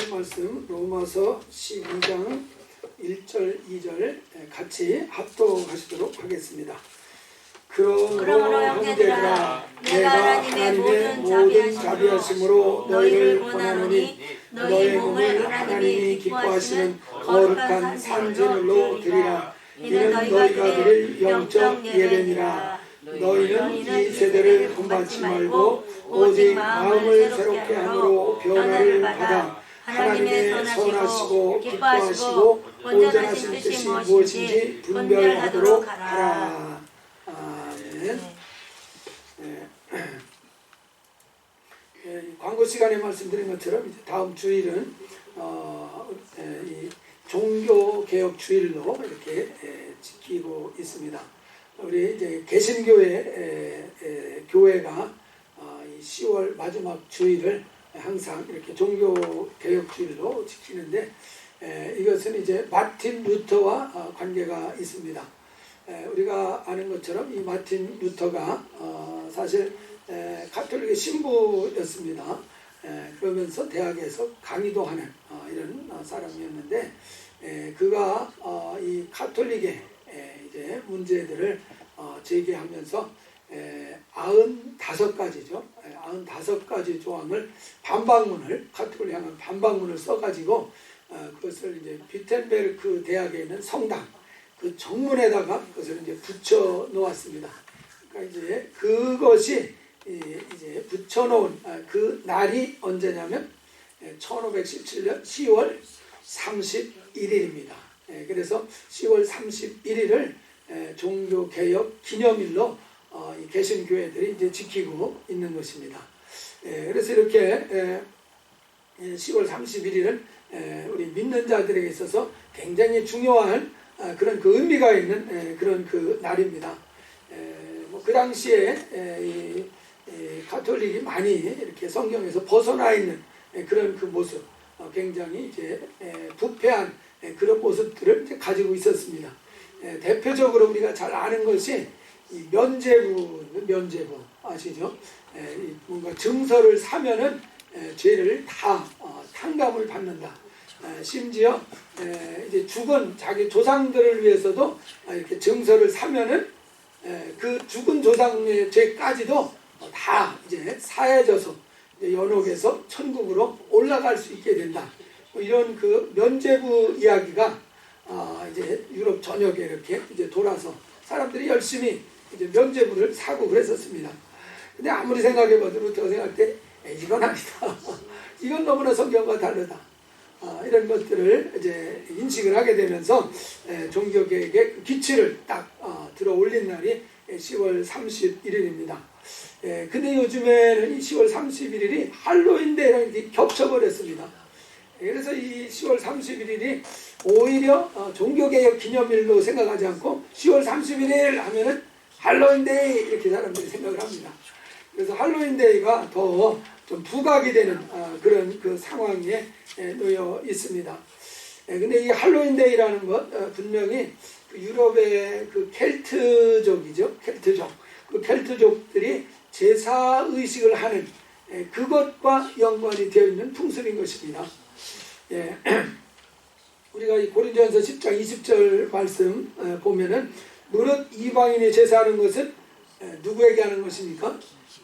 하나님 말씀 로마서 12장 1절 2절 같이 합독하시도록 하겠습니다. 그러므로 형제들아 내가 하나님의 모든 자비하심으로 너희를 권하노니 너희 몸을 하나님이 기뻐하시는 거룩한 산제물로 드리라. 이는 너희가 드릴 영적 예배니라. 너희는 이 세대를 본받지 말고 오직 마음을 새롭게 함으로 변화를 받아 하나님의 선하시고 기뻐하시고 온전하신 뜻이 무엇인지 분별하도록 하라. 아멘. 광고 시간에 말씀드린 것처럼 이제 다음 주일은 이 종교개혁 주일로 이렇게 지키고 있습니다. 우리 이제 개신교회 교회가 이 10월 마지막 주일을 항상 이렇게 종교개혁 주일로 지키는데 이것은 이제 마틴 루터와 관계가 있습니다. 우리가 아는 것처럼 이 마틴 루터가 사실 가톨릭의 신부였습니다. 그러면서 대학에서 강의도 하는 이런 사람이었는데 그가 이 가톨릭의 이제 문제들을 제기하면서 95가지죠. 95가지 조항을 반박문을 가톨릭을 향한 반박문을 써가지고 그것을 이제 비텐베르크 대학에 있는 성당 그 정문에다가 그것을 이제 붙여 놓았습니다. 그러니까 이제 그것이 이제 붙여놓은 그 날이 언제냐면 1517년 10월 31일입니다. 그래서 10월 31일을 종교개혁 기념일로 이 개신교회들이 이제 지키고 있는 것입니다. 그래서 이렇게 10월 31일은 우리 믿는 자들에게 있어서 굉장히 중요한 그런 그 의미가 있는 그런 그 날입니다. 그 당시에 이 가톨릭이 많이 이렇게 성경에서 벗어나 있는 그런 그 모습, 굉장히 이제 부패한 그런 모습들을 이제 가지고 있었습니다. 대표적으로 우리가 잘 아는 것이 이 면죄부 아시죠? 뭔가 증서를 사면은 죄를 다 탕감을 받는다. 심지어 이제 죽은 자기 조상들을 위해서도 이렇게 증서를 사면은 그 죽은 조상의 죄까지도 다 이제 사해져서 이제 연옥에서 천국으로 올라갈 수 있게 된다. 이런 그 면죄부 이야기가 이제 유럽 전역에 이렇게 이제 돌아서 사람들이 열심히 이제 면죄부를 사고 그랬었습니다. 근데 아무리 생각해봐도 루터가 생각할 때 이건 아니다. 이건 너무나 성경과 다르다. 이런 것들을 이제 인식을 하게 되면서 종교개혁의 그 기치를 딱 들어 올린 날이 10월 31일입니다. 근데 요즘에는 이 10월 31일이 할로윈데이랑 이렇게 겹쳐버렸습니다. 그래서 이 10월 31일이 오히려 종교개혁 기념일로 생각하지 않고 10월 31일 하면은 할로윈데이 이렇게 사람들이 생각을 합니다. 그래서 할로윈데이가 더 좀 부각이 되는 그런 그 상황에 놓여 있습니다. 근데 이 할로윈데이라는 것 분명히 그 유럽의 그 켈트족이죠. 켈트족. 그 켈트족들이 제사 의식을 하는 그것과 연관이 되어 있는 풍습인 것입니다. 우리가 이 고린도전서 10장 20절 말씀 보면은 무릇 이방인이 제사하는 것은 누구에게 하는 것입니까?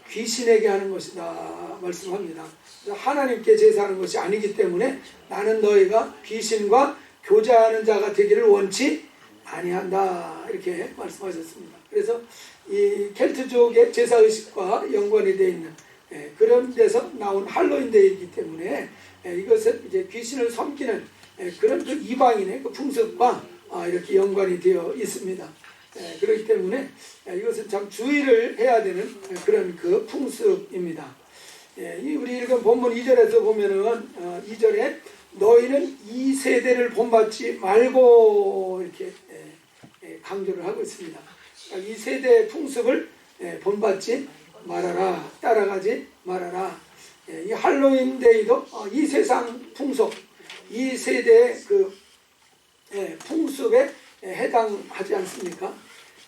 귀신에게 하는 것이다 말씀합니다. 하나님께 제사하는 것이 아니기 때문에 나는 너희가 귀신과 교제하는 자가 되기를 원치 아니한다 이렇게 말씀하셨습니다. 그래서 이 켈트족의 제사의식과 연관이 되어 있는 그런 데서 나온 할로윈데이이기 때문에 이것은 이제 귀신을 섬기는 그런 그 이방인의 그 풍습과 이렇게 연관이 되어 있습니다. 그렇기 때문에 이것은 참 주의를 해야 되는 그런 그 풍습입니다. 우리 읽은 본문 2절에서 보면은 2절에 너희는 이 세대를 본받지 말고 이렇게 강조를 하고 있습니다. 이 세대의 풍습을 본받지 말아라, 따라가지 말아라. 이 할로윈데이도 이 세상 풍속, 이 세대의 그 풍습에 해당하지 않습니까?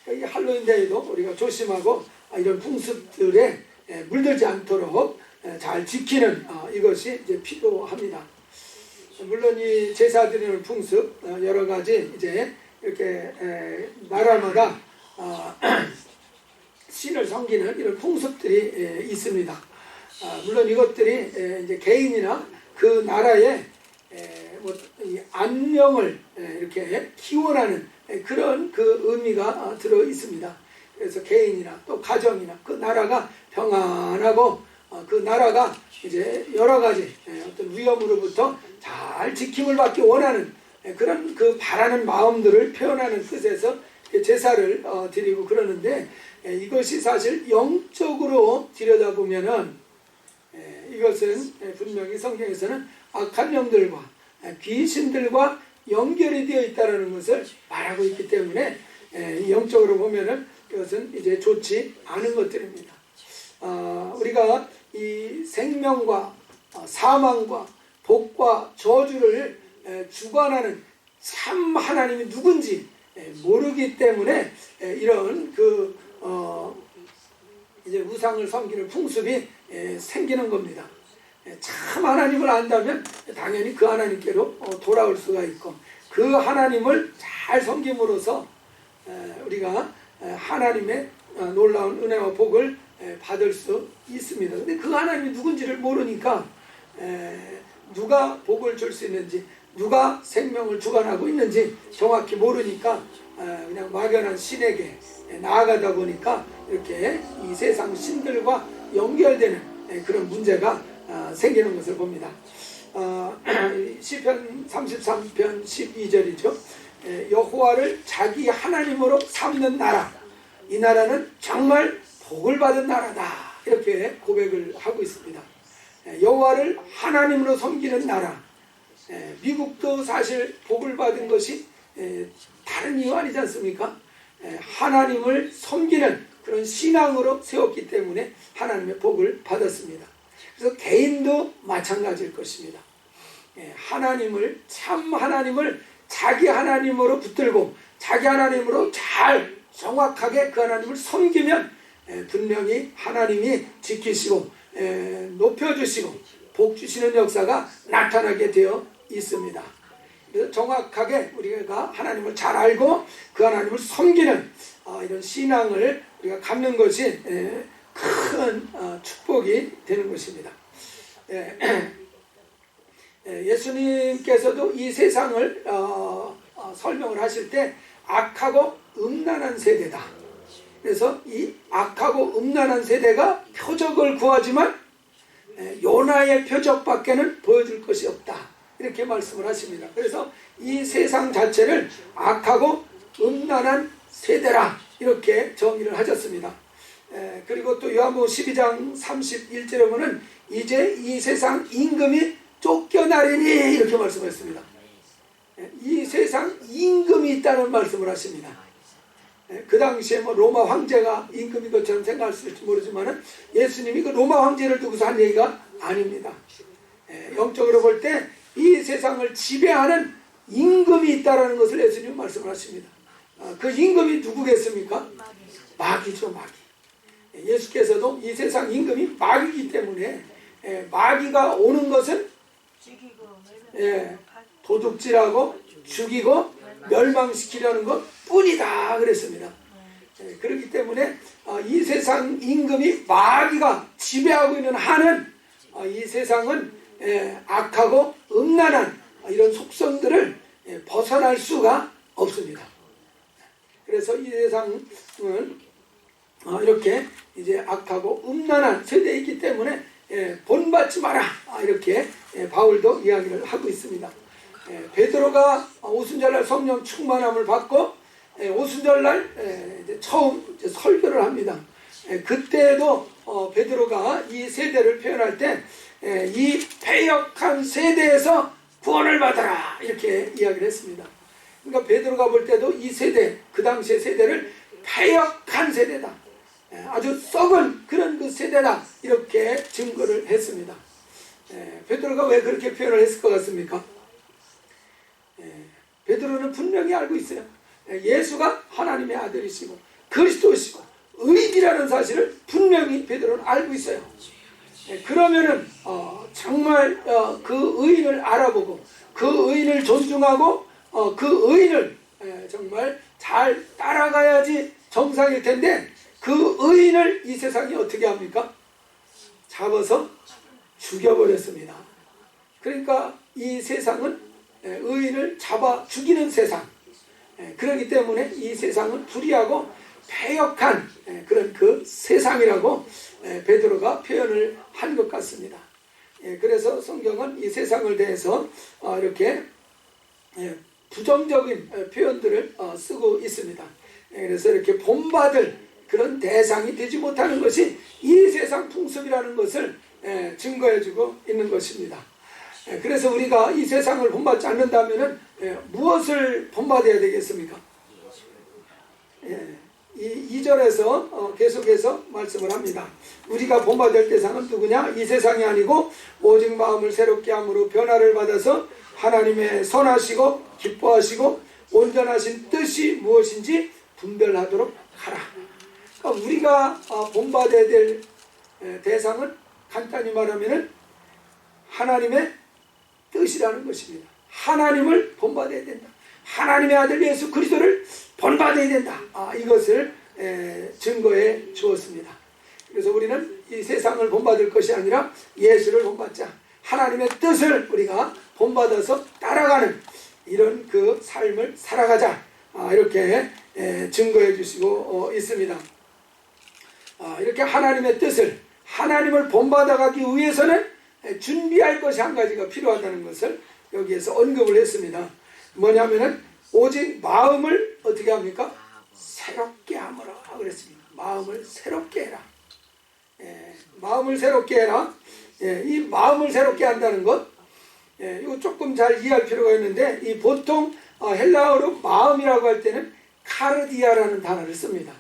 이 할로윈데이도 우리가 조심하고 이런 풍습들에 물들지 않도록 잘 지키는 이것이 이제 필요합니다. 물론 이 제사 드리는 풍습 여러 가지 이제 이렇게 나라마다 신을 섬기는 이런 풍습들이 있습니다. 물론 이것들이 이제 개인이나 그 나라의 이 안녕을 이렇게 기원하는 그런 그 의미가 들어 있습니다. 그래서 개인이나 또 가정이나 그 나라가 평안하고 그 나라가 이제 여러 가지 어떤 위험으로부터 잘 지킴을 받기 원하는 그런 그 바라는 마음들을 표현하는 뜻에서 제사를 드리고 그러는데, 이것이 사실 영적으로 들여다보면은 이것은 분명히 성경에서는 악한 영들과 귀신들과 연결이 되어 있다는 것을 말하고 있기 때문에 영적으로 보면은 이것은 이제 좋지 않은 것들입니다. 우리가 이 생명과 사망과 복과 저주를 주관하는 참 하나님이 누군지 모르기 때문에 이런 이제 우상을 섬기는 풍습이 생기는 겁니다. 참 하나님을 안다면 당연히 그 하나님께로 돌아올 수가 있고, 그 하나님을 잘 섬김으로써 우리가 하나님의 놀라운 은혜와 복을 받을 수 있습니다. 근데 그 하나님이 누군지를 모르니까 누가 복을 줄 수 있는지, 누가 생명을 주관하고 있는지 정확히 모르니까 그냥 막연한 신에게 나아가다 보니까 이렇게 이 세상 신들과 연결되는 그런 문제가 생기는 것을 봅니다. 시편 33편 12절이죠. 여호와를 자기 하나님으로 삼는 나라, 이 나라는 정말 복을 받은 나라다, 이렇게 고백을 하고 있습니다. 여호와를 하나님으로 섬기는 나라, 미국도 사실 복을 받은 것이 다른 이유 아니지 않습니까? 하나님을 섬기는 그런 신앙으로 세웠기 때문에 하나님의 복을 받았습니다. 그래서 개인도 마찬가지일 것입니다. 하나님을, 참 하나님을 자기 하나님으로 붙들고 자기 하나님으로 잘 정확하게 그 하나님을 섬기면 분명히 하나님이 지키시고 높여주시고 복 주시는 역사가 나타나게 되어 있습니다. 그래서 정확하게 우리가 하나님을 잘 알고 그 하나님을 섬기는 이런 신앙을 우리가 갖는 것이 큰 축복이 되는 것입니다. 예수님께서도 이 세상을 설명을 하실 때 악하고 음란한 세대다. 그래서 이 악하고 음란한 세대가 표적을 구하지만 요나의 표적밖에는 보여줄 것이 없다, 이렇게 말씀을 하십니다. 그래서 이 세상 자체를 악하고 음란한 세대라, 이렇게 정의를 하셨습니다. 그리고 또 요한복음 12장 31절에 보면 이제 이 세상 임금이 쫓겨나리니, 이렇게 말씀했습니다. 이 세상 임금이 있다는 말씀을 하십니다. 그 당시에 뭐 로마 황제가 임금인 것처럼 생각할지 모르지만 예수님이 그 로마 황제를 두고서 한 얘기가 아닙니다. 영적으로 볼 때 이 세상을 지배하는 임금이 있다는 것을 예수님은 말씀을 하십니다. 그 임금이 누구겠습니까? 마귀죠, 마귀. 예수께서도 이 세상 임금이 마귀이기 때문에 마귀가 오는 것은 도둑질하고 죽이고 멸망시키려는 것 뿐이다, 그랬습니다. 그렇기 때문에 이 세상 임금이 마귀가 지배하고 있는 한은 이 세상은 악하고 음란한 이런 속성들을 벗어날 수가 없습니다. 그래서 이 세상은 이렇게 이제 악하고 음란한 세대에 있기 때문에 본받지 마라, 이렇게 바울도 이야기를 하고 있습니다. 베드로가 오순절날 성령 충만함을 받고 오순절날 처음 설교를 합니다. 그때도 베드로가 이 세대를 표현할 때 이 패역한 세대에서 구원을 받아라, 이렇게 이야기를 했습니다. 그러니까 베드로가 볼 때도 이 세대, 그 당시의 세대를 패역한 세대다, 아주 썩은 그런 그 세대다, 이렇게 증거를 했습니다. 베드로가 왜 그렇게 표현을 했을 것 같습니까? 베드로는 분명히 알고 있어요. 예수가 하나님의 아들이시고 그리스도시고 의인이라는 사실을 분명히 베드로는 알고 있어요. 그러면은 정말 그 의인을 알아보고 그 의인을 존중하고 그 의인을 정말 잘 따라가야지 정상일 텐데 그 의인을 이 세상이 어떻게 합니까? 잡아서 죽여버렸습니다. 그러니까 이 세상은 의인을 잡아 죽이는 세상, 그렇기 때문에 이 세상은 불의하고 패역한 그런 그 세상이라고 베드로가 표현을 한 것 같습니다. 그래서 성경은 이 세상을 대해서 이렇게 부정적인 표현들을 쓰고 있습니다. 그래서 이렇게 본받을 그런 대상이 되지 못하는 것이 이 세상 풍습이라는 것을 증거해주고 있는 것입니다. 그래서 우리가 이 세상을 본받지 않는다면 무엇을 본받아야 되겠습니까? 이 2절에서 계속해서 말씀을 합니다. 우리가 본받을 대상은 누구냐? 이 세상이 아니고 오직 마음을 새롭게 함으로 변화를 받아서 하나님의 선하시고 기뻐하시고 온전하신 뜻이 무엇인지 분별하도록 하라. 그러니까 우리가 본받아야 될 대상은 간단히 말하면 하나님의 뜻이라는 것입니다. 하나님을 본받아야 된다. 하나님의 아들 예수 그리스도를 본받아야 된다. 이것을 증거해 주었습니다. 그래서 우리는 이 세상을 본받을 것이 아니라 예수를 본받자. 하나님의 뜻을 우리가 본받아서 따라가는 이런 그 삶을 살아가자. 이렇게 증거해 주시고 있습니다. 이렇게 하나님의 뜻을, 하나님을 본받아가기 위해서는 준비할 것이 한 가지가 필요하다는 것을 여기에서 언급을 했습니다. 뭐냐면은 오직 마음을 어떻게 합니까? 새롭게 하므라 그랬습니다. 마음을 새롭게 해라. 마음을 새롭게 해라. 이 마음을 새롭게 한다는 것, 이거 조금 잘 이해할 필요가 있는데, 이 보통 헬라어로 마음이라고 할 때는 카르디아라는 단어를 씁니다.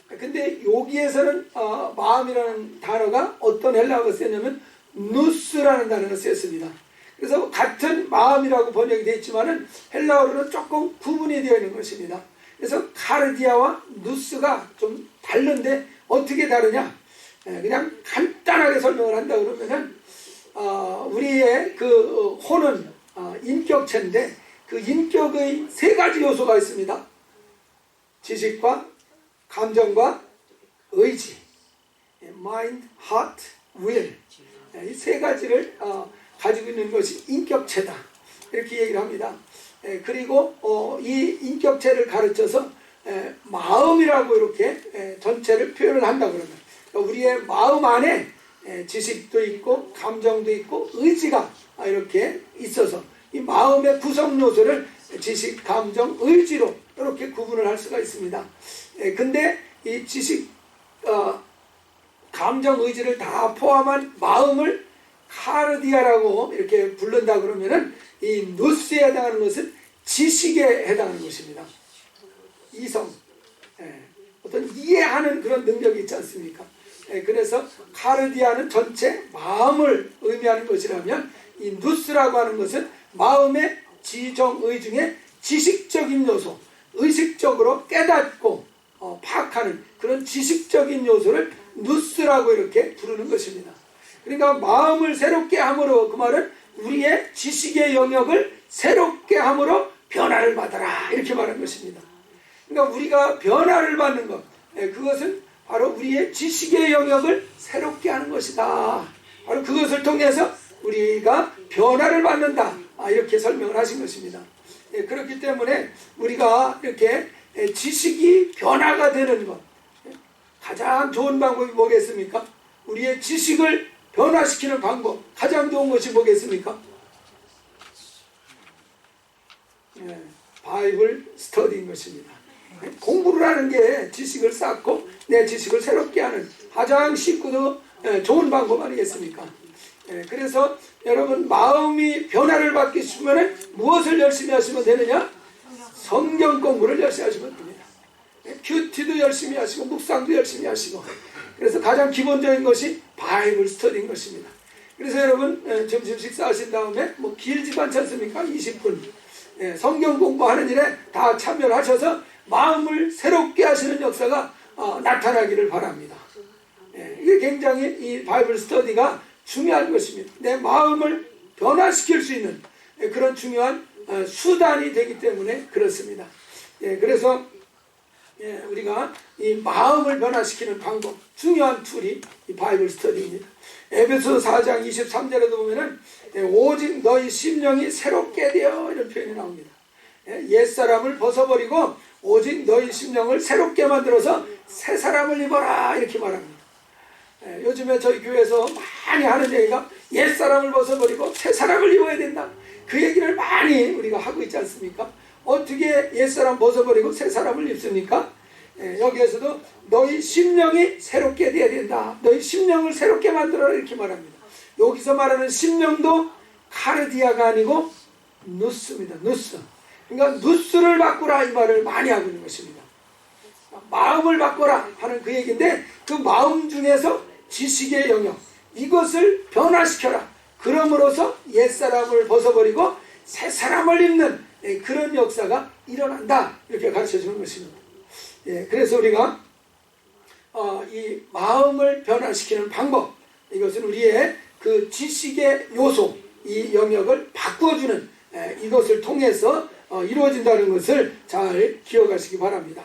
근데 여기에서는 마음이라는 단어가 어떤 헬라어가 쓰냐면 누스라는 단어가 쓰였습니다. 그래서 같은 마음이라고 번역이 되어 있지만은 헬라어로는 조금 구분이 되어 있는 것입니다. 그래서 카르디아와 누스가 좀 다른데 어떻게 다르냐? 그냥 간단하게 설명을 한다 그러면은 우리의 그 혼은 인격체인데 그 인격의 세 가지 요소가 있습니다. 지식과 감정과 의지, mind, heart, will. 이 세 가지를 가지고 있는 것이 인격체다. 이렇게 얘기를 합니다. 그리고 이 인격체를 가르쳐서 마음이라고 이렇게 전체를 표현을 한다 그러면 우리의 마음 안에 지식도 있고 감정도 있고 의지가 이렇게 있어서 이 마음의 구성 요소를 지식, 감정, 의지로 이렇게 구분을 할 수가 있습니다. 근데 이 지식, 감정, 의지를 다 포함한 마음을 카르디아라고 이렇게 부른다 그러면은 이 누스에 해당하는 것은 지식에 해당하는 것입니다. 이성, 어떤 이해하는 그런 능력이 있지 않습니까? 그래서 카르디아는 전체 마음을 의미하는 것이라면 이 누스라고 하는 것은 마음의 지정의 중에 지식적인 요소, 의식적으로 깨닫고 파악하는 그런 지식적인 요소를 누스라고 이렇게 부르는 것입니다. 그러니까 마음을 새롭게 함으로, 그 말은 우리의 지식의 영역을 새롭게 함으로 변화를 받아라, 이렇게 말하는 것입니다. 그러니까 우리가 변화를 받는 것, 그것은 바로 우리의 지식의 영역을 새롭게 하는 것이다. 바로 그것을 통해서 우리가 변화를 받는다, 이렇게 설명을 하신 것입니다. 그렇기 때문에 우리가 이렇게 지식이 변화가 되는 것, 가장 좋은 방법이 뭐겠습니까? 우리의 지식을 변화시키는 방법, 가장 좋은 것이 뭐겠습니까? 바이블 스터디인 것입니다. 공부를 하는 게 지식을 쌓고 내 지식을 새롭게 하는 가장 쉽고도 좋은 방법 아니겠습니까? 그래서 여러분, 마음이 변화를 받기 싶으면 무엇을 열심히 하시면 되느냐? 성경 공부를 열심히 하시면 됩니다. 큐티도 열심히 하시고 묵상도 열심히 하시고, 그래서 가장 기본적인 것이 바이블 스터디인 것입니다. 그래서 여러분, 점심 식사하신 다음에 뭐 길지도 않지 않습니까? 20분 성경 공부하는 일에 다 참여를 하셔서 마음을 새롭게 하시는 역사가 나타나기를 바랍니다. 이게 굉장히 이 바이블 스터디가 중요한 것입니다. 내 마음을 변화시킬 수 있는, 그런 중요한 수단이 되기 때문에 그렇습니다. 그래서 우리가 이 마음을 변화시키는 방법, 중요한 툴이 이 바이블 스터디입니다. 에베소 4장 23절에도 보면은 오직 너희 심령이 새롭게 되어 이런 표현이 나옵니다. 옛사람을 벗어버리고 오직 너희 심령을 새롭게 만들어서 새 사람을 입어라 이렇게 말합니다. 요즘에 저희 교회에서 많이 하는 얘기가 옛사람을 벗어버리고 새 사람을 입어야 된다. 그 얘기를 많이 우리가 하고 있지 않습니까? 어떻게 옛사람 벗어버리고 새 사람을 입습니까? 여기에서도 너희 심령이 새롭게 되어야 된다. 너희 심령을 새롭게 만들어라 이렇게 말합니다. 여기서 말하는 심령도 카르디아가 아니고 누스입니다. 누스. 그러니까 누스를 바꾸라 이 말을 많이 하고 있는 것입니다. 마음을 바꿔라 하는 그 얘기인데 그 마음 중에서 지식의 영역 이것을 변화시켜라. 그럼으로써 옛사람을 벗어버리고 새 사람을 입는 그런 역사가 일어난다 이렇게 가르쳐주는 것입니다. 그래서 우리가 이 마음을 변화시키는 방법 이것은 우리의 그 지식의 요소 이 영역을 바꿔주는 이것을 통해서 이루어진다는 것을 잘 기억하시기 바랍니다.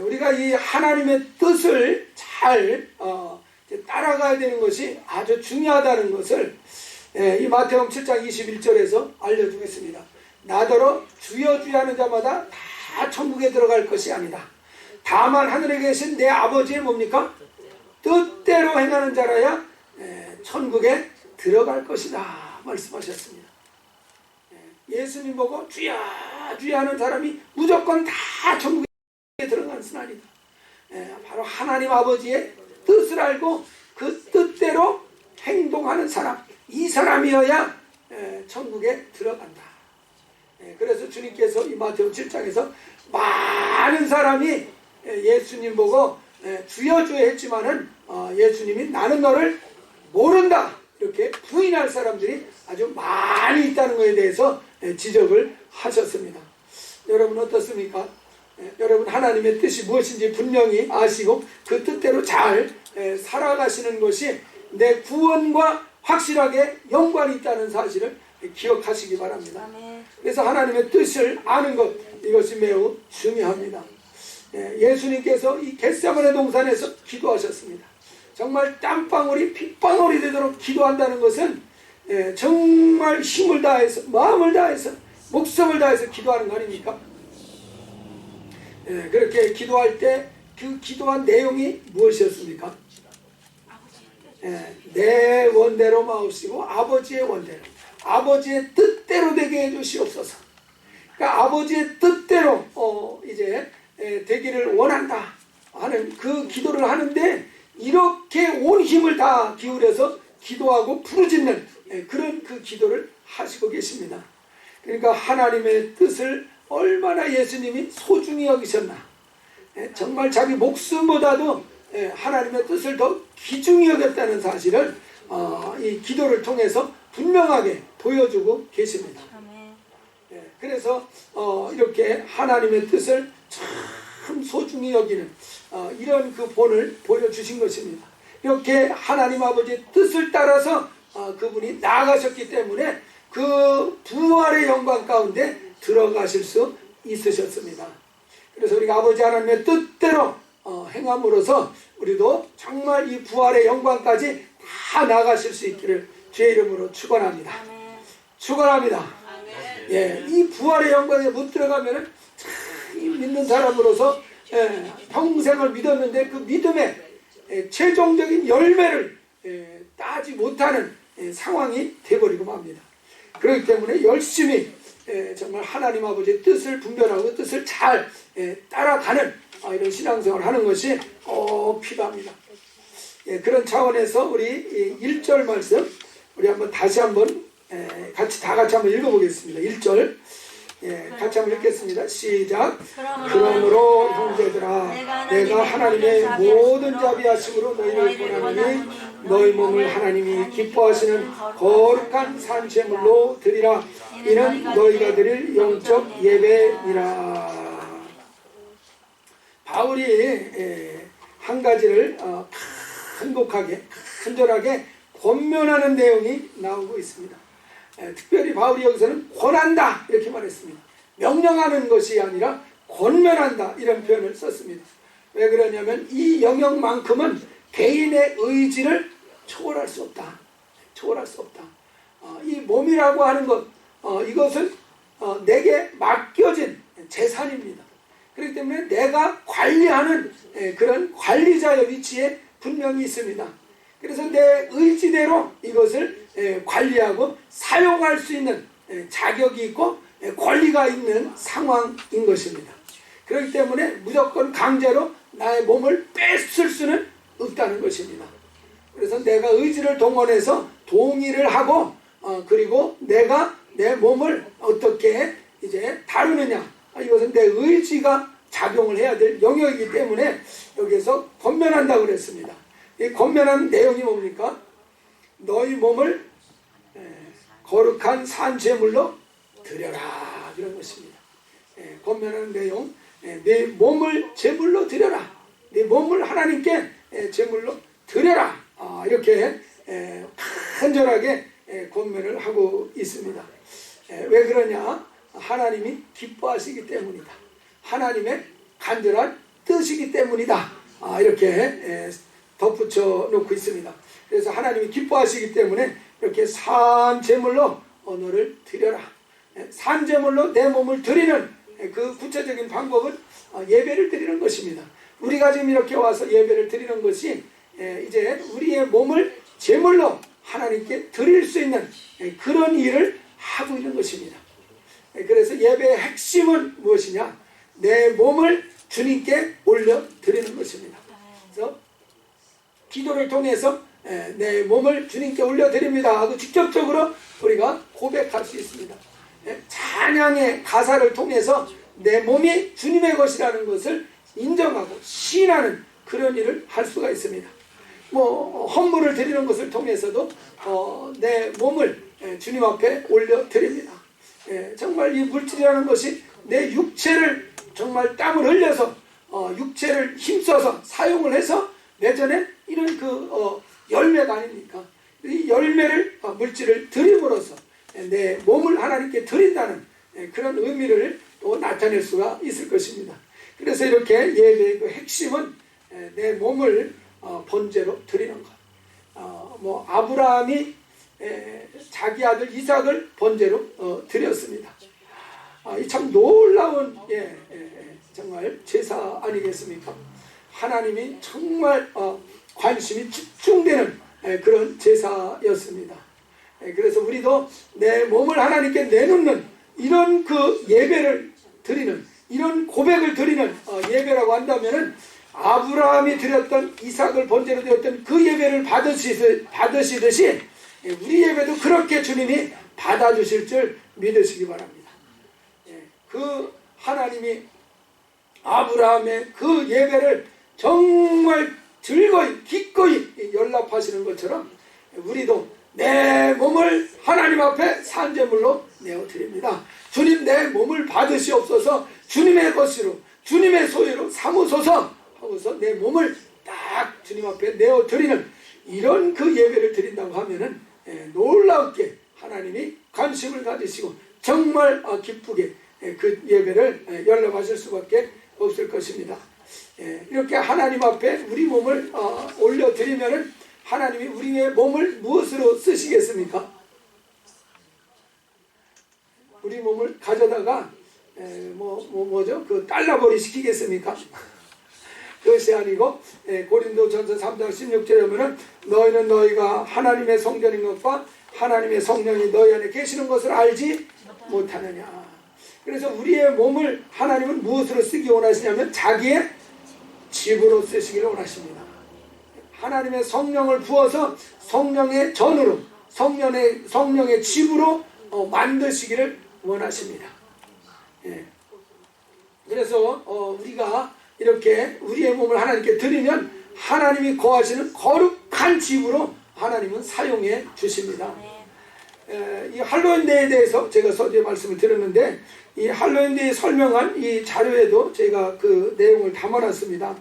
우리가 이 하나님의 뜻을 잘 따라가야 되는 것이 아주 중요하다는 것을 이 마태복음 7장 21절에서 알려주겠습니다. 나더러 주여 주여 하는 자마다 다 천국에 들어갈 것이 아니다. 다만 하늘에 계신 내 아버지의 뭡니까? 뜻대로 행하는 자라야 천국에 들어갈 것이다 말씀하셨습니다. 예수님 보고 주여 주여 하는 사람이 무조건 다 천국에 들어가는 것은 아니다. 바로 하나님 아버지의 뜻을 알고 그 뜻대로 행동하는 사람 이 사람이어야 천국에 들어간다. 그래서 주님께서 이 마태복음 7장에서 많은 사람이 예수님 보고 주여 주여 했지만은 예수님이 나는 너를 모른다 이렇게 부인할 사람들이 아주 많이 있다는 것에 대해서 지적을 하셨습니다. 여러분 어떻습니까? 여러분 하나님의 뜻이 무엇인지 분명히 아시고 그 뜻대로 잘 살아가시는 것이 내 구원과 확실하게 연관이 있다는 사실을 기억하시기 바랍니다. 그래서 하나님의 뜻을 아는 것 이것이 매우 중요합니다. 예수님께서 이 겟세마네 동산에서 기도하셨습니다. 정말 땀방울이 핏방울이 되도록 기도한다는 것은 정말 힘을 다해서 마음을 다해서 목숨을 다해서 기도하는 거 아닙니까? 그렇게 기도할 때 그 기도한 내용이 무엇이었습니까? 내 원대로 마옵시고 아버지의 원대로 아버지의 뜻대로 되게 해주시옵소서. 그러니까 아버지의 뜻대로 이제 되기를 원한다 하는 그 기도를 하는데 이렇게 온 힘을 다 기울여서 기도하고 부르짖는 그런 그 기도를 하시고 계십니다. 그러니까 하나님의 뜻을 얼마나 예수님이 소중히 여기셨나. 정말 자기 목숨보다도 하나님의 뜻을 더 귀중히 여겼다는 사실을 이 기도를 통해서 분명하게 보여주고 계십니다. 그래서 이렇게 하나님의 뜻을 참 소중히 여기는 이런 그 본을 보여주신 것입니다. 이렇게 하나님 아버지의 뜻을 따라서 그분이 나아가셨기 때문에 그 부활의 영광 가운데 들어가실 수 있으셨습니다. 그래서 우리가 아버지 하나님의 뜻대로 행함으로써 우리도 정말 이 부활의 영광까지 다 나가실 수 있기를 주의 이름으로 축원합니다. 축원합니다. 이 부활의 영광에 못 들어가면은 참 믿는 사람으로서 평생을 믿었는데 그 믿음의 최종적인 열매를 따지 못하는 상황이 되어버리고 맙니다. 그렇기 때문에 열심히 정말 하나님 아버지의 뜻을 분별하고 뜻을 잘 따라가는 이런 신앙생활을 하는 것이 꼭 필요합니다. 그런 차원에서 우리 1절 말씀 우리 한번 다시 한번 다 같이 한번 읽어보겠습니다. 1절 같이 한번 읽겠습니다. 시작. 그러므로 형제들아 내가 하나님의 모든 자비하심으로 너희를 권하노니 너희 몸을 하나님이 기뻐하시는 거룩한 산제물로 드리라. 이는 너희가 드릴 영적 예배니라. 바울이 한 가지를 간곡하게 간절하게 권면하는 내용이 나오고 있습니다. 특별히 바울이 여기서는 권한다 이렇게 말했습니다. 명령하는 것이 아니라 권면한다 이런 표현을 썼습니다. 왜 그러냐면 이 영역만큼은 개인의 의지를 초월할 수 없다. 초월할 수 없다. 이 몸이라고 하는 것, 이것은 내게 맡겨진 재산입니다. 그렇기 때문에 내가 관리하는 그런 관리자의 위치에 분명히 있습니다. 그래서 내 의지대로 이것을 관리하고 사용할 수 있는 자격이 있고 권리가 있는 상황인 것입니다. 그렇기 때문에 무조건 강제로 나의 몸을 뺏을 수는 없다는 것입니다. 그래서 내가 의지를 동원해서 동의를 하고 그리고 내가 내 몸을 어떻게 이제 다루느냐, 이것은 내 의지가 작용을 해야 될 영역이기 때문에 여기에서 권면한다고 그랬습니다. 이 권면한 내용이 뭡니까? 너희 몸을 거룩한 산제물로 드려라 이런 것입니다. 권면하는 내용, 내 몸을 제물로 드려라. 내 몸을 하나님께 제물로 드려라. 이렇게 간절하게 권면을 하고 있습니다. 왜 그러냐? 하나님이 기뻐하시기 때문이다. 하나님의 간절한 뜻이기 때문이다. 이렇게 덧붙여 놓고 있습니다. 그래서 하나님이 기뻐하시기 때문에 이렇게 산제물로 너를 드려라. 산제물로 내 몸을 드리는 그 구체적인 방법은 예배를 드리는 것입니다. 우리가 지금 이렇게 와서 예배를 드리는 것이 이제 우리의 몸을 제물로 하나님께 드릴 수 있는 그런 일을 하고 있는 것입니다. 그래서 예배의 핵심은 무엇이냐? 내 몸을 주님께 올려드리는 것입니다. 그래서 기도를 통해서 내 몸을 주님께 올려드립니다 하고 직접적으로 우리가 고백할 수 있습니다. 찬양의 가사를 통해서 내 몸이 주님의 것이라는 것을 인정하고 시인하는 그런 일을 할 수가 있습니다. 헌물을 드리는 것을 통해서도 내 몸을 주님 앞에 올려드립니다. 정말 이 물질이라는 것이 내 육체를 정말 땀을 흘려서 육체를 힘써서 사용을 해서 내전에 이런 열매가 아닙니까? 이 열매를 물질을 드림으로써 내 몸을 하나님께 드린다는 그런 의미를 또 나타낼 수가 있을 것입니다. 그래서 이렇게 예배의 그 핵심은 내 몸을 번제로 드리는 것. 아브라함이 자기 아들 이삭을 번제로 드렸습니다. 이 참 놀라운 정말 제사 아니겠습니까? 하나님이 정말 관심이 집중되는 그런 제사였습니다. 그래서 우리도 내 몸을 하나님께 내놓는 이런 그 예배를 드리는, 이런 고백을 드리는 예배라고 한다면은 아브라함이 드렸던, 이삭을 번제로 드렸던 그 예배를 받으시듯이 우리 예배도 그렇게 주님이 받아주실 줄 믿으시기 바랍니다. 그 하나님이 아브라함의 그 예배를 정말 즐거이 기꺼이 연락하시는 것처럼 우리도 내 몸을 하나님 앞에 산제물로 내어드립니다. 주님, 내 몸을 받으시옵소서. 주님의 것으로, 주님의 소유로 삼으소서 하고서 내 몸을 딱 주님 앞에 내어드리는 이런 그 예배를 드린다고 하면은 놀랍게 하나님이 관심을 가지시고 정말 기쁘게 그 예배를 연락하실 수밖에 없을 것입니다. 이렇게 하나님 앞에 우리 몸을 올려드리면은 하나님이 우리의 몸을 무엇으로 쓰시겠습니까? 우리 몸을 가져다가 뭐죠? 그 달라버리 시키겠습니까? 그것이 아니고 고린도전서 3장 16절에 보면 너희는 너희가 하나님의 성전인 것과 하나님의 성령이 너희 안에 계시는 것을 알지 못하느냐. 그래서 우리의 몸을 하나님은 무엇으로 쓰기 원하시냐면 자기의 집으로 쓰시기를 원하십니다. 하나님의 성령을 부어서 성령의 전으로 성령의 집으로 만드시기를 원하십니다. 그래서 우리가 이렇게 우리의 몸을 하나님께 드리면 하나님이 거하시는 거룩한 집으로 하나님은 사용해 주십니다. 이 할로윈데이에 대해서 제가 서두에 말씀을 드렸는데 이 할로윈데이 설명한 이 자료에도 제가 그 내용을 담아놨습니다.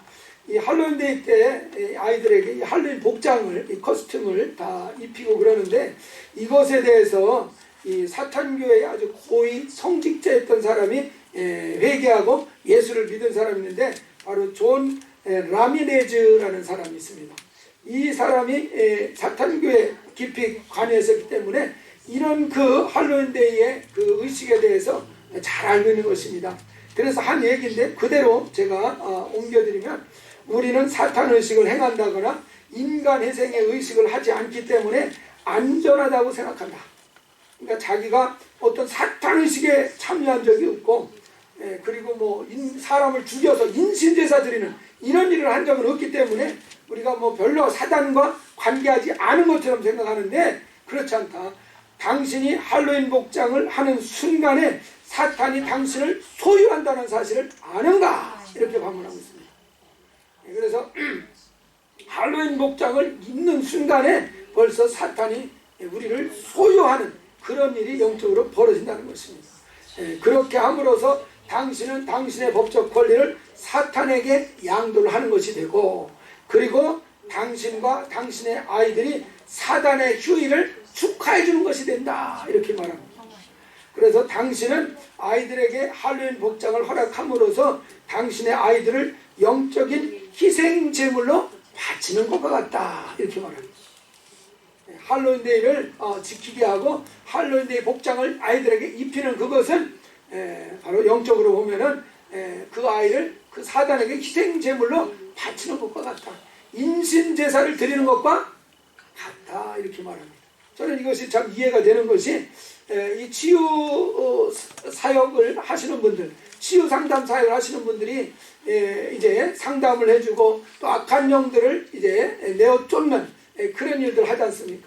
이 할로윈데이 때 아이들에게 이 할로윈 복장을, 이 커스튬을 다 입히고 그러는데 이것에 대해서 이 사탄교회에 아주 고위 성직자였던 사람이 회개하고 예수를 믿은 사람이 있는데 바로 존 라미네즈라는 사람이 있습니다. 이 사람이 사탄교회 깊이 관여했었기 때문에 이런 그 할로윈데이의 그 의식에 대해서 잘 알고 있는 것입니다. 그래서 한 얘기인데 그대로 제가 옮겨드리면 우리는 사탄 의식을 행한다거나 인간 회생의 의식을 하지 않기 때문에 안전하다고 생각한다. 그러니까 자기가 어떤 사탄 의식에 참여한 적이 없고 그리고 뭐 사람을 죽여서 인신제사 드리는 이런 일을 한 적은 없기 때문에 우리가 뭐 별로 사단과 관계하지 않은 것처럼 생각하는데 그렇지 않다. 당신이 할로윈 복장을 하는 순간에 사탄이 당신을 소유한다는 사실을 아는가? 이렇게 반문하고 있습니다. 그래서 할로윈 복장을 입는 순간에 벌써 사탄이 우리를 소유하는 그런 일이 영적으로 벌어진다는 것입니다. 그렇게 함으로써 당신은 당신의 법적 권리를 사탄에게 양도를 하는 것이 되고 그리고 당신과 당신의 아이들이 사단의 휴일을 축하해 주는 것이 된다 이렇게 말합니다. 그래서 당신은 아이들에게 할로윈 복장을 허락함으로써 당신의 아이들을 영적인 희생 제물로 바치는 것과 같다 이렇게 말합니다. 할로윈데이를 지키게 하고 할로윈데이 복장을 아이들에게 입히는 그것은 바로 영적으로 보면은 그 아이를 그 사단에게 희생 제물로 바치는 것과 같다. 인신 제사를 드리는 것과 같다 이렇게 말합니다. 저는 이것이 참 이해가 되는 것이 이 치유 사역을 하시는 분들, 치유 상담 사역을 하시는 분들이 이제 상담을 해주고 또 악한 영들을 이제 내어 쫓는 그런 일들 하지 않습니까?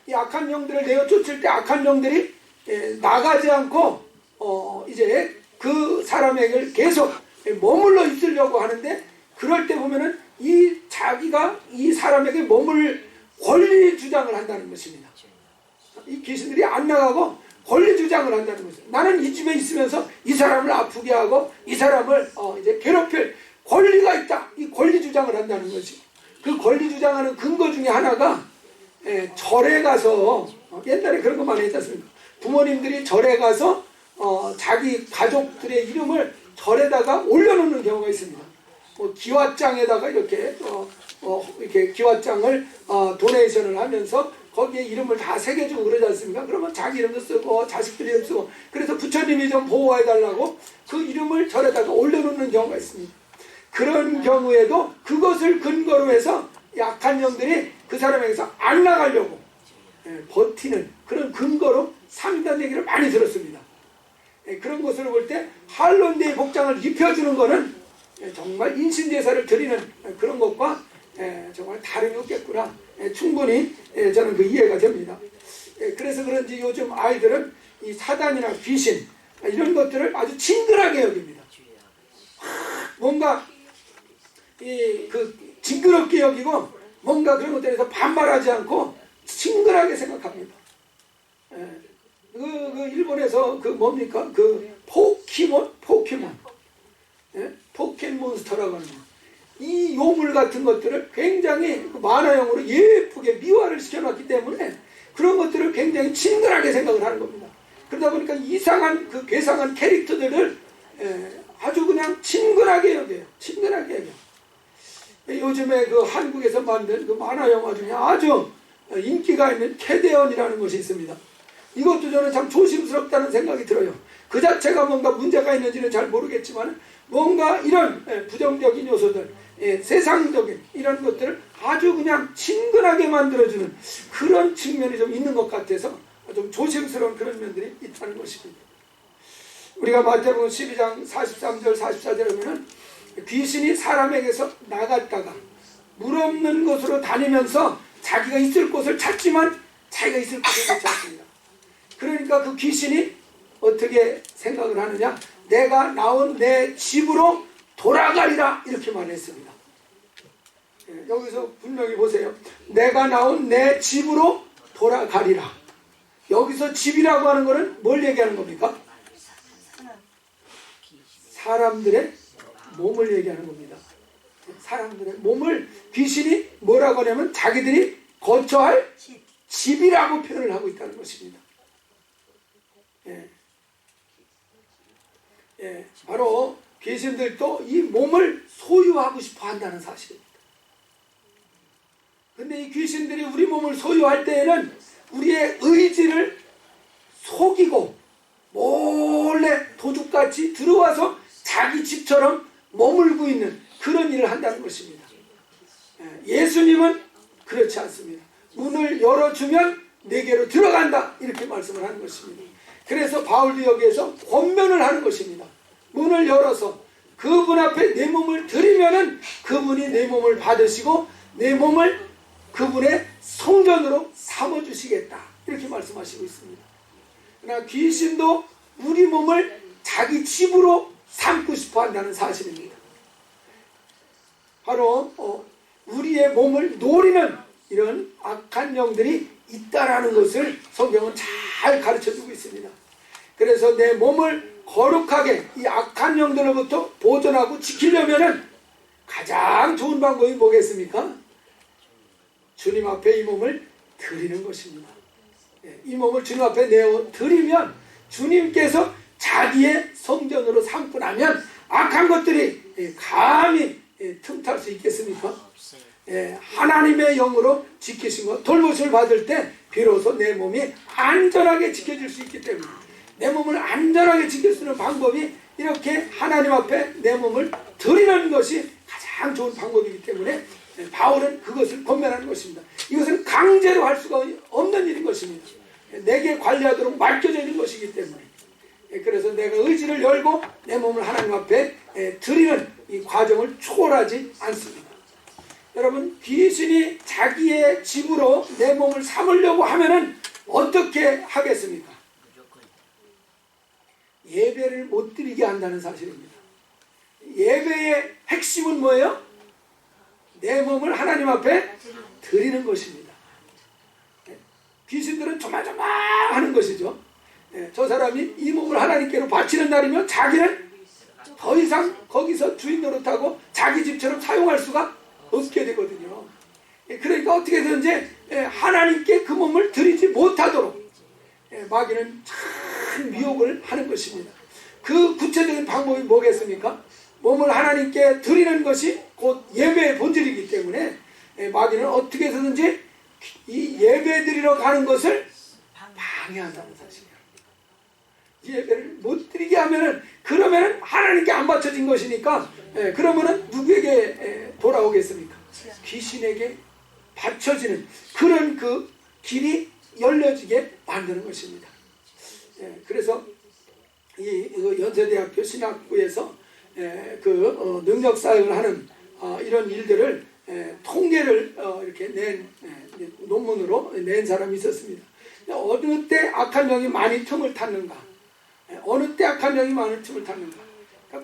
이 악한 영들을 내어 쫓을 때 악한 영들이 나가지 않고 이제 그 사람에게 계속 머물러 있으려고 하는데 그럴 때 보면은 이 자기가 이 사람에게 머물 권리 주장을 한다는 것입니다. 이 귀신들이 안 나가고 권리 주장을 한다는 것입니다. 나는 이 집에 있으면서 이 사람을 아프게 하고 이 사람을 이제 괴롭힐 권리가 있다. 이 권리 주장을 한다는 것이. 그 권리 주장하는 근거 중에 하나가 절에 가서 옛날에 그런 거 많이 했지 않습니까? 부모님들이 절에 가서 자기 가족들의 이름을 절에다가 올려놓는 경우가 있습니다. 기와장에다가 이렇게 이렇게 기와장을 도네이션을 하면서 거기에 이름을 다 새겨주고 그러지 않습니까? 그러면 자기 이름도 쓰고 자식들 이름 쓰고 그래서 부처님이 좀 보호해달라고 그 이름을 절에다가 올려놓는 경우가 있습니다. 그런 경우에도 그것을 근거로 해서 약한 영들이 그 사람에게서 안 나가려고 버티는 그런 근거로 삼단 얘기를 많이 들었습니다. 그런 것을 볼 때 할로윈데이 복장을 입혀주는 것은 정말 인신제사를 드리는 그런 것과 정말 다름이 없겠구나. 충분히 저는 그 이해가 됩니다. 그래서 그런지 요즘 아이들은 이 사단이나 귀신 이런 것들을 아주 친근하게 여깁니다. 뭔가 그 징그럽게 여기고 뭔가 그런 것들에 대해서 반발하지 않고 친근하게 생각합니다. 그 일본에서 그 뭡니까? 그 포켓몬? 포켓몬스터라고 하는 거. 이 요물 같은 것들을 굉장히 만화형으로 예쁘게 미화를 시켜놨기 때문에 그런 것들을 굉장히 친근하게 생각을 하는 겁니다. 그러다 보니까 이상한 그 괴상한 캐릭터들을 아주 그냥 친근하게 여겨요. 친근하게 여겨. 요즘에 그 한국에서 만든 그 만화 영화 중에 아주 인기가 있는 캐대언이라는 것이 있습니다. 이것도 저는 참 조심스럽다는 생각이 들어요. 그 자체가 뭔가 문제가 있는지는 잘 모르겠지만 뭔가 이런 부정적인 요소들, 세상적인 이런 것들을 아주 그냥 친근하게 만들어주는 그런 측면이 좀 있는 것 같아서 좀 조심스러운 그런 면들이 있다는 것입니다. 우리가 마태복음 12장 43절 44절에 보면 귀신이 사람에게서 나갔다가 물 없는 곳으로 다니면서 자기가 있을 곳을 찾지만 자기가 있을 곳을 못 찾습니다. 그러니까 그 귀신이 어떻게 생각을 하느냐? 내가 나온 내 집으로 돌아가리라 이렇게 말했습니다. 여기서 분명히 보세요. 내가 나온 내 집으로 돌아가리라. 여기서 집이라고 하는 것은 뭘 얘기하는 겁니까? 사람들의 몸을 얘기하는 겁니다. 사람들의 몸을 귀신이 뭐라고 하냐면 자기들이 거처할 집이라고 표현을 하고 있다는 것입니다. 예. 예, 바로 귀신들도 이 몸을 소유하고 싶어 한다는 사실입니다. 근데 이 귀신들이 우리 몸을 소유할 때에는 우리의 의지를 속이고 몰래 도둑같이 들어와서 자기 집처럼 머물고 있는 그런 일을 한다는 것입니다. 예수님은 그렇지 않습니다. 문을 열어주면 내게로 들어간다 이렇게 말씀을 하는 것입니다. 그래서 바울도 여기에서 권면을 하는 것입니다. 문을 열어서 그분 앞에 내 몸을 드리면은 그분이 내 몸을 받으시고 내 몸을 그분의 성전으로 삼아주시겠다 이렇게 말씀하시고 있습니다. 그러나 귀신도 우리 몸을 자기 집으로 삼고 싶어 한다는 사실입니다. 바로 우리의 몸을 노리는 이런 악한 영들이 있다라는 것을 성경은 잘 가르쳐주고 있습니다. 그래서 내 몸을 거룩하게 이 악한 영들로부터 보존하고 지키려면은 가장 좋은 방법이 뭐겠습니까? 주님 앞에 이 몸을 드리는 것입니다. 이 몸을 주님 앞에 내어 드리면 주님께서 자기의 성전으로 삼고 나면 악한 것들이 감히 틈탈 수 있겠습니까? 하나님의 영으로 지키신 것, 돌보심을 받을 때 비로소 내 몸이 안전하게 지켜질 수 있기 때문에 내 몸을 안전하게 지킬 수 있는 방법이 이렇게 하나님 앞에 내 몸을 드리는 것이 가장 좋은 방법이기 때문에 바울은 그것을 권면하는 것입니다. 이것은 강제로 할 수가 없는 일인 것입니다. 내게 관리하도록 맡겨져 있는 것이기 때문에 그래서 내가 의지를 열고 내 몸을 하나님 앞에 드리는 이 과정을 초월하지 않습니다. 여러분, 귀신이 자기의 집으로 내 몸을 삼으려고 하면은 어떻게 하겠습니까? 예배를 못 드리게 한다는 사실입니다. 예배의 핵심은 뭐예요? 내 몸을 하나님 앞에 드리는 것입니다. 귀신들은 조마조마하는 것이죠. 저 사람이 이 몸을 하나님께로 바치는 날이면 자기는 더 이상 거기서 주인 노릇하고 자기 집처럼 사용할 수가 없게 되거든요. 그러니까 어떻게든지 하나님께 그 몸을 드리지 못하도록 마귀는 큰 미혹을 하는 것입니다. 그 구체적인 방법이 뭐겠습니까? 몸을 하나님께 드리는 것이 곧 예배의 본질이기 때문에 마귀는 어떻게 해서든지 이 예배 드리러 가는 것을 방해한다는 사실이에요. 예배를 못 드리게 하면은 그러면은 하나님께 안 바쳐진 것이니까 그러면은 누구에게 돌아오겠습니까? 귀신에게 바쳐지는 그런 그 길이 열려지게 만드는 것입니다. 그래서 이 연세대학교 신학부에서 그 능력 사역을 하는 이런 일들을 통계를 이렇게 낸 논문으로 낸 사람이 있었습니다. 어느 때 악한 영이 많이 틈을 탔는가, 어느 때 악한 영이 많은 틈을 탔는가,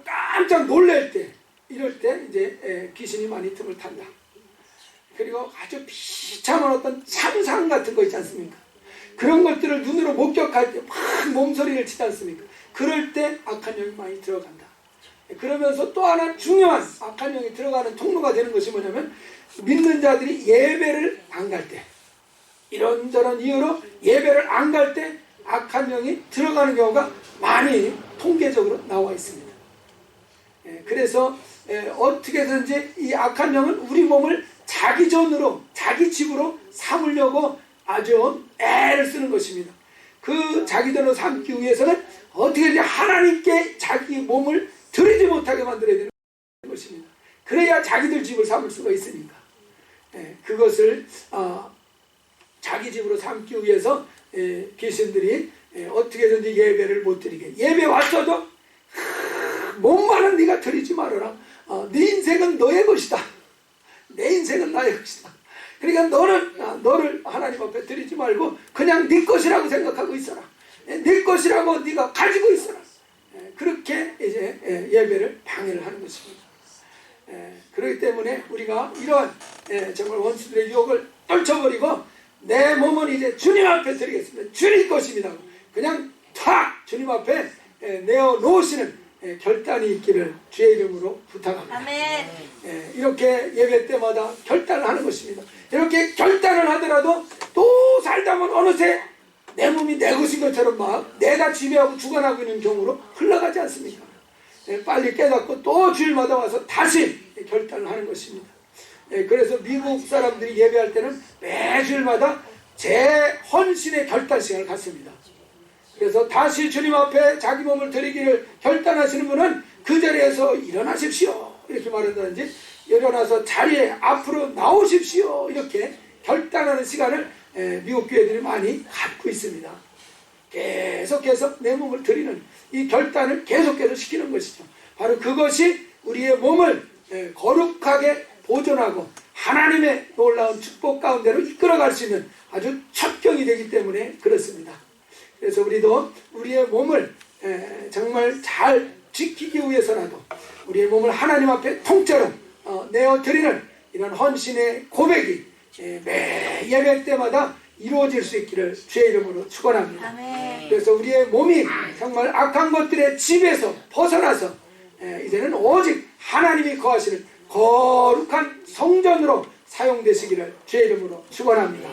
깜짝 놀랄 때, 이럴 때 이제 귀신이 많이 틈을 탄다. 그리고 아주 비참한 어떤 상상 같은 거 있지 않습니까? 그런 것들을 눈으로 목격할 때 막 몸소리를 치지 않습니까? 그럴 때 악한 영이 많이 들어간다. 그러면서 또 하나 중요한 악한 영이 들어가는 통로가 되는 것이 뭐냐면 믿는 자들이 예배를 안 갈 때, 이런저런 이유로 예배를 안 갈 때 악한 영이 들어가는 경우가 많이 통계적으로 나와 있습니다. 그래서 어떻게든지 이 악한 영은 우리 몸을 자기 전으로, 자기 집으로 삼으려고 아주 애를 쓰는 것입니다. 그 자기 전으로 삼기 위해서는 어떻게든지 하나님께 자기 몸을 드리지 못하게 만들어야 되는 것입니다. 그래야 자기들 집을 삼을 수가 있으니까. 그것을 자기 집으로 삼기 위해서 귀신들이 어떻게든지 예배를 못 드리게, 예배 왔어도 몸만은 네가 드리지 말아라. 네 인생은 너의 것이다. 내 인생은 나의 것이다. 그러니까 너를 하나님 앞에 드리지 말고 그냥 네 것이라고 생각하고 있어라. 네 것이라고 네가 가지고 있어라. 그렇게 이제 예배를 방해를 하는 것입니다. 그렇기 때문에 우리가 이러한 정말 원수들의 유혹을 떨쳐버리고 내 몸은 이제 주님 앞에 드리겠습니다. 주님 것입니다. 그냥 탁 주님 앞에 내어 놓으시는 결단이 있기를 주의 이름으로 부탁합니다. 아멘. 이렇게 예배 때마다 결단을 하는 것입니다. 이렇게 결단을 하더라도 또 살다 보면 어느새 내 몸이 내 것인 것처럼 막 내가 지배하고 주관하고 있는 경우로 흘러가지 않습니까? 빨리 깨닫고 또 주일마다 와서 다시 결단을 하는 것입니다. 그래서 미국 사람들이 예배할 때는 매 주일마다 재헌신의 결단 시간을 갖습니다. 그래서 다시 주님 앞에 자기 몸을 드리기를 결단하시는 분은 그 자리에서 일어나십시오 이렇게 말한다든지, 일어나서 자리에 앞으로 나오십시오 이렇게 결단하는 시간을 미국 교회들이 많이 갖고 있습니다. 계속해서 내 몸을 드리는 이 결단을 계속해서 시키는 것이죠. 바로 그것이 우리의 몸을 거룩하게 보존하고 하나님의 놀라운 축복 가운데로 이끌어갈 수 있는 아주 첩경이 되기 때문에 그렇습니다. 그래서 우리도 우리의 몸을 정말 잘 지키기 위해서라도 우리의 몸을 하나님 앞에 통째로 내어드리는 이런 헌신의 고백이 매 예배 때마다 이루어질 수 있기를 주의 이름으로 축원합니다. 그래서 우리의 몸이 정말 악한 것들의 집에서 벗어나서 이제는 오직 하나님이 거하시는 거룩한 성전으로 사용되시기를 주의 이름으로 축원합니다.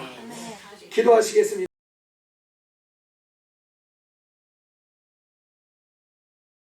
기도하시겠습니다.